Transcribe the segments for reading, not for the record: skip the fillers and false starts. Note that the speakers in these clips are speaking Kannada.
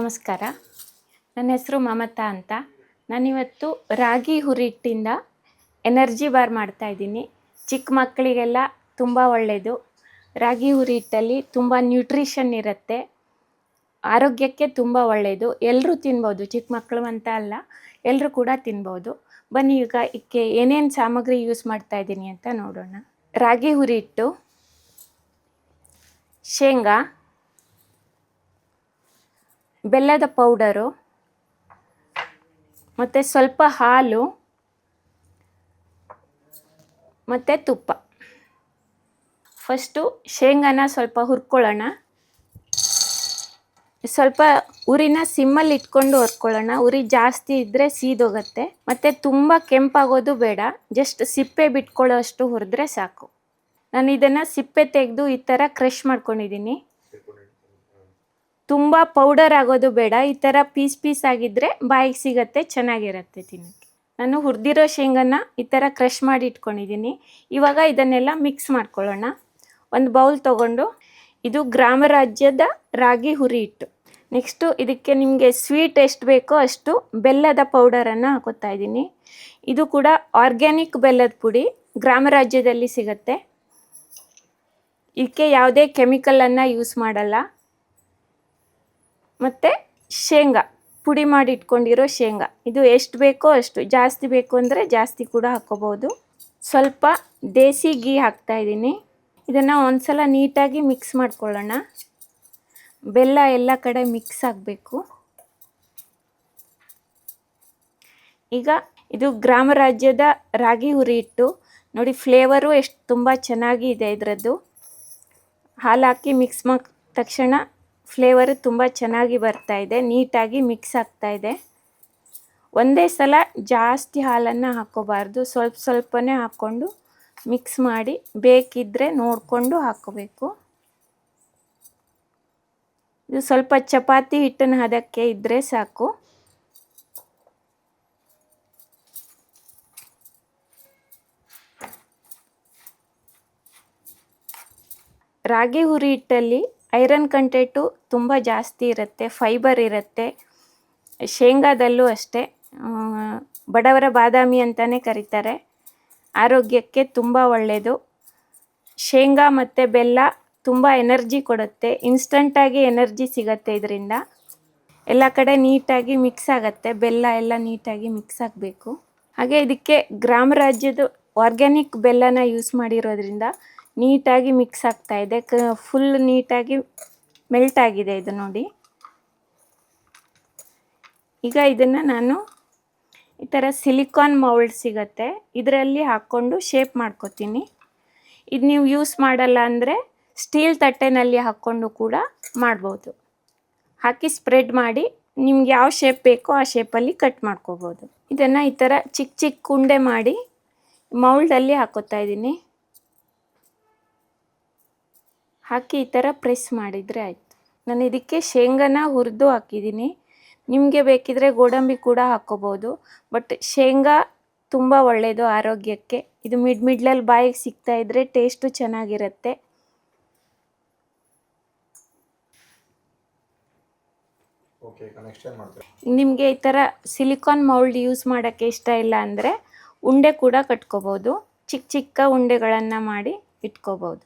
ನಮಸ್ಕಾರ. ನನ್ನ ಹೆಸರು ಮಮತಾ ಅಂತ. ನಾನಿವತ್ತು ರಾಗಿ ಹುರಿ ಹಿಟ್ಟಿಂದ ಎನರ್ಜಿ ಬಾರ್ ಮಾಡ್ತಾಯಿದ್ದೀನಿ. ಚಿಕ್ಕ ಮಕ್ಕಳಿಗೆಲ್ಲ ತುಂಬ ಒಳ್ಳೆಯದು. ರಾಗಿ ಹುರಿ ಹಿಟ್ಟಲ್ಲಿ ತುಂಬ ನ್ಯೂಟ್ರಿಷನ್ ಇರುತ್ತೆ, ಆರೋಗ್ಯಕ್ಕೆ ತುಂಬ ಒಳ್ಳೆಯದು. ಎಲ್ಲರೂ ತಿನ್ಬೋದು, ಚಿಕ್ಕ ಮಕ್ಕಳು ಅಂತ ಅಲ್ಲ, ಎಲ್ಲರೂ ಕೂಡ ತಿನ್ಬೋದು. ಬನ್ನಿ ಈಗ ಇದಕ್ಕೆ ಏನೇನು ಸಾಮಗ್ರಿ ಯೂಸ್ ಮಾಡ್ತಾಯಿದ್ದೀನಿ ಅಂತ ನೋಡೋಣ. ರಾಗಿ ಹುರಿ ಹಿಟ್ಟು, ಶೇಂಗಾ, ಬೆಲ್ಲದ ಪೌಡರು ಮತ್ತು ಸ್ವಲ್ಪ ಹಾಲು ಮತ್ತು ತುಪ್ಪ. ಫಸ್ಟು ಶೇಂಗಾನ ಸ್ವಲ್ಪ ಹುರ್ಕೊಳ್ಳೋಣ. ಸ್ವಲ್ಪ ಉರಿನ ಸಿಮ್ಮಲ್ಲಿ ಇಟ್ಕೊಂಡು ಹುರ್ಕೊಳ್ಳೋಣ. ಉರಿ ಜಾಸ್ತಿ ಇದ್ದರೆ ಸೀದೋಗುತ್ತೆ. ಮತ್ತು ತುಂಬ ಕೆಂಪಾಗೋದು ಬೇಡ, ಜಸ್ಟ್ ಸಿಪ್ಪೆ ಬಿಟ್ಕೊಳ್ಳೋ ಅಷ್ಟು ಹುರಿದ್ರೆ ಸಾಕು. ನಾನು ಇದನ್ನು ಸಿಪ್ಪೆ ತೆಗೆದು ಈ ಥರ ಕ್ರಷ್ ಮಾಡ್ಕೊಂಡಿದ್ದೀನಿ. ತುಂಬ ಪೌಡರ್ ಆಗೋದು ಬೇಡ, ಈ ಥರ ಪೀಸ್ ಆಗಿದ್ದರೆ ಬಾಯಿಗೆ ಸಿಗತ್ತೆ, ಚೆನ್ನಾಗಿರುತ್ತೆ ತಿನ್ನೋಕ್ಕೆ. ನಾನು ಹುರಿದಿರೋ ಶೇಂಗಾನ ಈ ಥರ ಕ್ರಷ್ ಮಾಡಿ ಇಟ್ಕೊಂಡಿದ್ದೀನಿ. ಇವಾಗ ಇದನ್ನೆಲ್ಲ ಮಿಕ್ಸ್ ಮಾಡ್ಕೊಳ್ಳೋಣ. ಒಂದು ಬೌಲ್ ತೊಗೊಂಡು, ಇದು ಗ್ರಾಮ ರಾಜ್ಯದ ರಾಗಿ ಹುರಿ ಹಿಟ್ಟು. ನೆಕ್ಸ್ಟು ಇದಕ್ಕೆ ನಿಮಗೆ ಸ್ವೀಟ್ ಎಷ್ಟು ಬೇಕೋ ಅಷ್ಟು ಬೆಲ್ಲದ ಪೌಡರನ್ನು ಹಾಕೋತಾ ಇದ್ದೀನಿ. ಇದು ಕೂಡ ಆರ್ಗ್ಯಾನಿಕ್ ಬೆಲ್ಲದ ಪುಡಿ, ಗ್ರಾಮ ರಾಜ್ಯದಲ್ಲಿ ಸಿಗುತ್ತೆ. ಇದಕ್ಕೆ ಯಾವುದೇ ಕೆಮಿಕಲನ್ನು ಯೂಸ್ ಮಾಡಲ್ಲ. ಮತ್ತು ಶೇಂಗಾ, ಪುಡಿ ಮಾಡಿ ಇಟ್ಕೊಂಡಿರೋ ಶೇಂಗಾ, ಇದು ಎಷ್ಟು ಬೇಕೋ ಅಷ್ಟು, ಜಾಸ್ತಿ ಬೇಕು ಅಂದರೆ ಜಾಸ್ತಿ ಕೂಡ ಹಾಕ್ಕೋಬೋದು. ಸ್ವಲ್ಪ ದೇಸಿ ಗೀ ಹಾಕ್ತಾಯಿದ್ದೀನಿ. ಇದನ್ನು ಒಂದ್ಸಲ ನೀಟಾಗಿ ಮಿಕ್ಸ್ ಮಾಡ್ಕೊಳ್ಳೋಣ. ಬೆಲ್ಲ ಎಲ್ಲ ಕಡೆ ಮಿಕ್ಸ್ ಆಗಬೇಕು. ಈಗ ಇದು ಗ್ರಾಮ ರಾಜ್ಯದ ರಾಗಿ ಹುರಿ ಹಿಟ್ಟು ನೋಡಿ, ಫ್ಲೇವರು ಎಷ್ಟು ತುಂಬ ಚೆನ್ನಾಗಿ ಇದೆ ಇದರದ್ದು. ಹಾಲು ಹಾಕಿ ಮಿಕ್ಸ್ ಮಾಡಿದ ತಕ್ಷಣ ಫ್ಲೇವರು ತುಂಬ ಚೆನ್ನಾಗಿ ಬರ್ತಾ ಇದೆ, ನೀಟಾಗಿ ಮಿಕ್ಸ್ ಆಗ್ತಾ ಇದೆ. ಒಂದೇ ಸಲ ಜಾಸ್ತಿ ಹಾಲನ್ನು ಹಾಕ್ಕೋಬಾರ್ದು, ಸ್ವಲ್ಪನೇ ಹಾಕ್ಕೊಂಡು ಮಿಕ್ಸ್ ಮಾಡಿ, ಬೇಕಿದ್ದರೆ ನೋಡಿಕೊಂಡು ಹಾಕ್ಕೋಬೇಕು. ಇದು ಸ್ವಲ್ಪ ಚಪಾತಿ ಹಿಟ್ಟಿನ ಹದಕ್ಕೆ ಇದ್ದರೆ ಸಾಕು. ರಾಗಿ ಹುರಿ ಹಿಟ್ಟಲ್ಲಿ ಐರನ್ ಕಂಟೆಂಟು ತುಂಬ ಜಾಸ್ತಿ ಇರುತ್ತೆ, ಫೈಬರ್ ಇರುತ್ತೆ. ಶೇಂಗಾದಲ್ಲೂ ಅಷ್ಟೇ, ಬಡವರ ಬಾದಾಮಿ ಅಂತಲೇ ಕರೀತಾರೆ. ಆರೋಗ್ಯಕ್ಕೆ ತುಂಬ ಒಳ್ಳೆಯದು. ಶೇಂಗಾ ಮತ್ತು ಬೆಲ್ಲ ತುಂಬ ಎನರ್ಜಿ ಕೊಡುತ್ತೆ, ಇನ್ಸ್ಟಂಟಾಗಿ ಎನರ್ಜಿ ಸಿಗತ್ತೆ ಇದರಿಂದ. ಎಲ್ಲ ಕಡೆ ನೀಟಾಗಿ ಮಿಕ್ಸ್ ಆಗುತ್ತೆ, ಬೆಲ್ಲ ಎಲ್ಲ ನೀಟಾಗಿ ಮಿಕ್ಸ್ ಆಗಬೇಕು. ಹಾಗೆ ಇದಕ್ಕೆ ಗ್ರಾಮ ರಾಜ್ಯದ ಆರ್ಗ್ಯಾನಿಕ್ ಬೆಲ್ಲನ ಯೂಸ್ ಮಾಡಿರೋದ್ರಿಂದ ನೀಟಾಗಿ ಮಿಕ್ಸ್ ಆಗ್ತಾ ಇದೆ, ಫುಲ್ ನೀಟಾಗಿ ಮೆಲ್ಟ್ ಆಗಿದೆ ಇದು ನೋಡಿ. ಈಗ ಇದನ್ನು ನಾನು ಈ ಥರ ಸಿಲಿಕಾನ್ ಮೌಲ್ಡ್ ಸಿಗತ್ತೆ, ಇದರಲ್ಲಿ ಹಾಕ್ಕೊಂಡು ಶೇಪ್ ಮಾಡ್ಕೋತೀನಿ. ಇದು ನೀವು ಯೂಸ್ ಮಾಡಲ್ಲ ಅಂದರೆ ಸ್ಟೀಲ್ ತಟ್ಟೆನಲ್ಲಿ ಹಾಕ್ಕೊಂಡು ಕೂಡ ಮಾಡ್ಬೋದು. ಹಾಕಿ ಸ್ಪ್ರೆಡ್ ಮಾಡಿ, ನಿಮ್ಗೆ ಯಾವ ಶೇಪ್ ಬೇಕೋ ಆ ಶೇಪಲ್ಲಿ ಕಟ್ ಮಾಡ್ಕೋಬೋದು. ಇದನ್ನು ಈ ಥರ ಚಿಕ್ಕ ಚಿಕ್ಕ ಉಂಡೆ ಮಾಡಿ ಮೌಲ್ಡಲ್ಲಿ ಹಾಕೋತಾ ಇದ್ದೀನಿ. ಹಾಕಿ ಈ ಥರ ಪ್ರೆಸ್ ಮಾಡಿದರೆ ಆಯಿತು. ನಾನು ಇದಕ್ಕೆ ಶೇಂಗಾನ ಹುರಿದು ಹಾಕಿದ್ದೀನಿ. ನಿಮಗೆ ಬೇಕಿದ್ರೆ ಗೋಡಂಬಿ ಕೂಡ ಹಾಕ್ಕೋಬೋದು, ಬಟ್ ಶೇಂಗಾ ತುಂಬ ಒಳ್ಳೆಯದು ಆರೋಗ್ಯಕ್ಕೆ. ಇದು ಮಿಡ್ಲಲ್ಲಿ ಬಾಯಿಗೆ ಸಿಗ್ತಾ ಇದ್ದರೆ ಟೇಸ್ಟು ಚೆನ್ನಾಗಿರುತ್ತೆ. ನಿಮಗೆ ಈ ಥರ ಸಿಲಿಕಾನ್ ಮೌಲ್ಡ್ ಯೂಸ್ ಮಾಡೋಕ್ಕೆ ಇಷ್ಟ ಇಲ್ಲ ಅಂದರೆ ಉಂಡೆ ಕೂಡ ಕಟ್ಕೋಬೋದು, ಚಿಕ್ಕ ಚಿಕ್ಕ ಉಂಡೆಗಳನ್ನು ಮಾಡಿ ಇಟ್ಕೋಬೋದು.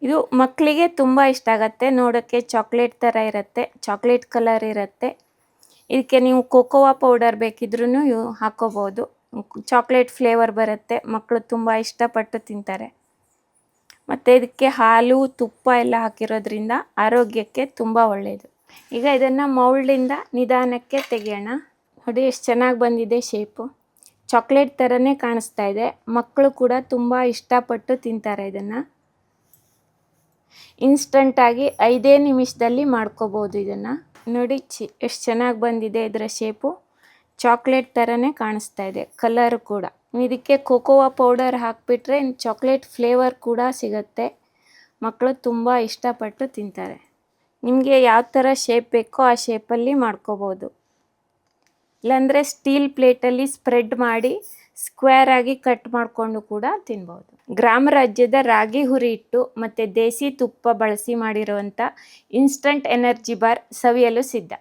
ಇದು ಮಕ್ಕಳಿಗೆ ತುಂಬ ಇಷ್ಟ ಆಗುತ್ತೆ, ನೋಡೋಕ್ಕೆ ಚಾಕ್ಲೇಟ್ ಥರ ಇರುತ್ತೆ, ಚಾಕ್ಲೇಟ್ ಕಲರ್ ಇರುತ್ತೆ. ಇದಕ್ಕೆ ನೀವು ಕೋಕೋವಾ ಪೌಡರ್ ಬೇಕಿದ್ರೂ ಹಾಕ್ಕೋಬೋದು, ಚಾಕ್ಲೇಟ್ ಫ್ಲೇವರ್ ಬರುತ್ತೆ, ಮಕ್ಕಳು ತುಂಬ ಇಷ್ಟಪಟ್ಟು ತಿಂತಾರೆ. ಮತ್ತು ಇದಕ್ಕೆ ಹಾಲು ತುಪ್ಪ ಎಲ್ಲ ಹಾಕಿರೋದ್ರಿಂದ ಆರೋಗ್ಯಕ್ಕೆ ತುಂಬ ಒಳ್ಳೆಯದು. ಈಗ ಇದನ್ನು ಮೌಲ್ಡಿಂದ ನಿಧಾನಕ್ಕೆ ತೆಗೆಯೋಣ. ನೋಡಿ ಎಷ್ಟು ಚೆನ್ನಾಗಿ ಬಂದಿದೆ ಶೇಪು, ಚಾಕ್ಲೇಟ್ ಥರನೇ ಕಾಣಿಸ್ತಾ ಇದೆ. ಮಕ್ಕಳು ಕೂಡ ತುಂಬ ಇಷ್ಟಪಟ್ಟು ತಿಂತಾರೆ ಇದನ್ನು. ಇನ್ಸ್ಟಂಟಾಗಿ 5 ನಿಮಿಷದಲ್ಲಿ ಮಾಡ್ಕೋಬೋದು ಇದನ್ನು. ನೋಡಿ ಎಷ್ಟು ಚೆನ್ನಾಗಿ ಬಂದಿದೆ ಇದರ ಶೇಪು, ಚಾಕ್ಲೇಟ್ ಥರನೇ ಕಾಣಿಸ್ತಾ ಇದೆ, ಕಲರು ಕೂಡ. ಇದಕ್ಕೆ ಕೋಕೋವಾ ಪೌಡರ್ ಹಾಕಿಬಿಟ್ರೆ ಚಾಕ್ಲೇಟ್ ಫ್ಲೇವರ್ ಕೂಡ ಸಿಗುತ್ತೆ, ಮಕ್ಕಳು ತುಂಬ ಇಷ್ಟಪಟ್ಟು ತಿಂತಾರೆ. ನಿಮಗೆ ಯಾವ ಥರ ಶೇಪ್ ಬೇಕೋ ಆ ಶೇಪಲ್ಲಿ ಮಾಡ್ಕೋಬೋದು. ಇಲ್ಲಾಂದರೆ ಸ್ಟೀಲ್ ಪ್ಲೇಟಲ್ಲಿ ಸ್ಪ್ರೆಡ್ ಮಾಡಿ ಸ್ಕ್ವೇರ್ ಆಗಿ ಕಟ್ ಮಾಡಿಕೊಂಡು ಕೂಡ ತಿನ್ಬೋದು. ಗ್ರಾಮ ರಾಜ್ಯದ ರಾಗಿ ಹುರಿ ಹಿಟ್ಟು ಮತ್ತು ದೇಸಿ ತುಪ್ಪ ಬಳಸಿ ಮಾಡಿರುವಂಥ ಇನ್ಸ್ಟಂಟ್ ಎನರ್ಜಿ ಬಾರ್ ಸವಿಯಲು ಸಿದ್ಧ.